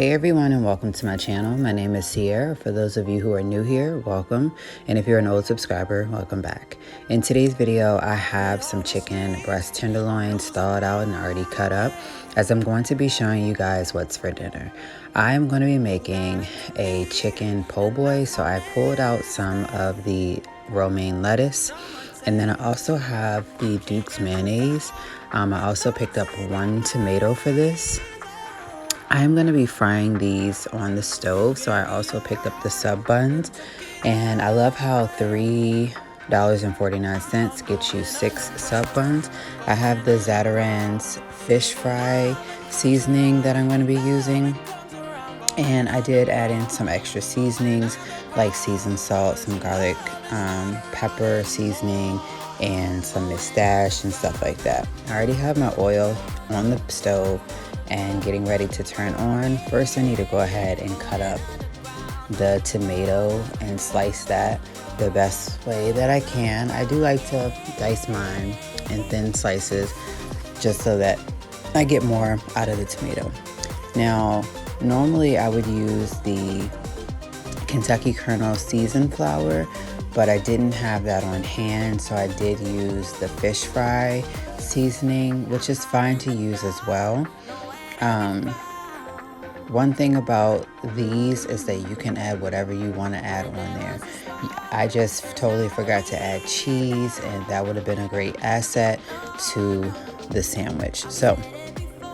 Hey everyone, and welcome to my channel. My name is Sierra. For those of you who are new here, welcome. And if you're an old subscriber, welcome back. In today's video, I have some chicken breast tenderloins thawed out and already cut up, as I'm going to be showing you guys what's for dinner. I'm going to be making a chicken po' boy, so I pulled out some of the romaine lettuce. And then I also have the Duke's mayonnaise. I also picked up 1 tomato for this. I'm going to be frying these on the stove, so I also picked up the sub buns. And I love how $3.49 gets you 6 sub buns. I have the Zatarain's fish fry seasoning that I'm going to be using. And I did add in some extra seasonings like seasoned salt, some garlic pepper seasoning, and some mustache and stuff like that. I already have my oil on the stove and getting ready to turn on. First, I need to go ahead and cut up the tomato and slice that the best way that I can. I do like to dice mine in thin slices just so that I get more out of the tomato. Now, normally I would use the Kentucky Colonel seasoned flour, but I didn't have that on hand, so I did use the fish fry seasoning, which is fine to use as well. One thing about these is that you can add whatever you want to add on there. I just totally forgot to add cheese, and that would have been a great asset to the sandwich. So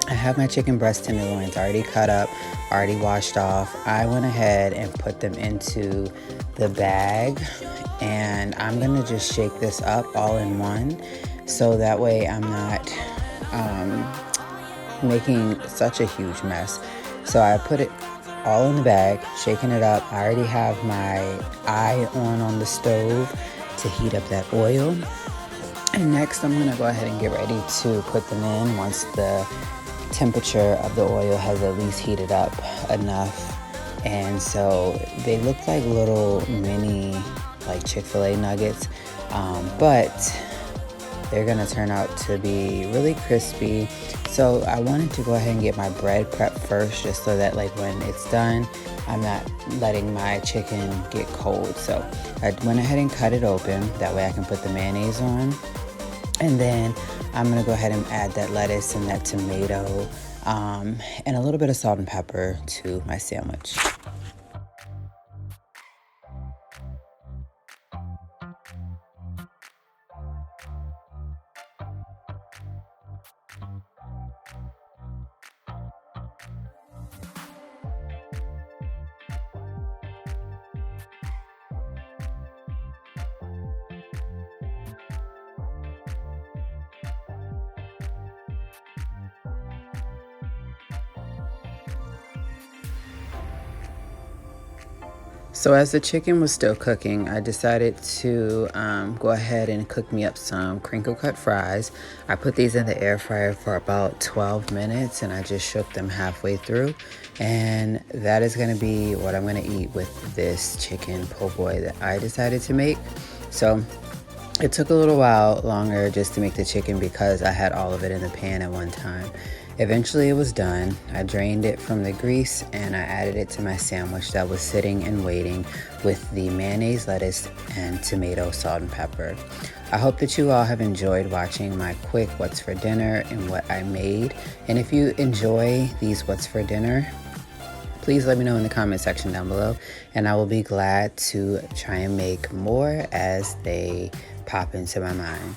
I have my chicken breast tenderloins already cut up, already washed off. I went ahead and put them into the bag, and I'm gonna just shake this up all in one, so that way I'm not making such a huge mess. So I put it all in the bag, shaking it up. I already have my eye on the stove to heat up that oil. And next I'm gonna go ahead and get ready to put them in once the temperature of the oil has at least heated up enough. And so they look like little mini like Chick-fil-A nuggets, but they're gonna turn out to be really crispy. So I wanted to go ahead and get my bread prepped first, just so that like when it's done, I'm not letting my chicken get cold. So I went ahead and cut it open, that way I can put the mayonnaise on. And then I'm gonna go ahead and add that lettuce and that tomato, and a little bit of salt and pepper to my sandwich. So as the chicken was still cooking, I decided to go ahead and cook me up some crinkle cut fries. I put these in the air fryer for about 12 minutes, and I just shook them halfway through. And that is gonna be what I'm gonna eat with this chicken po' boy that I decided to make. So it took a little while longer just to make the chicken because I had all of it in the pan at one time. Eventually it was done. I drained it from the grease and I added it to my sandwich that was sitting and waiting with the mayonnaise, lettuce, and tomato, salt, and pepper. I hope that you all have enjoyed watching my quick what's for dinner and what I made. And if you enjoy these what's for dinner, please let me know in the comment section down below, and I will be glad to try and make more as they pop into my mind.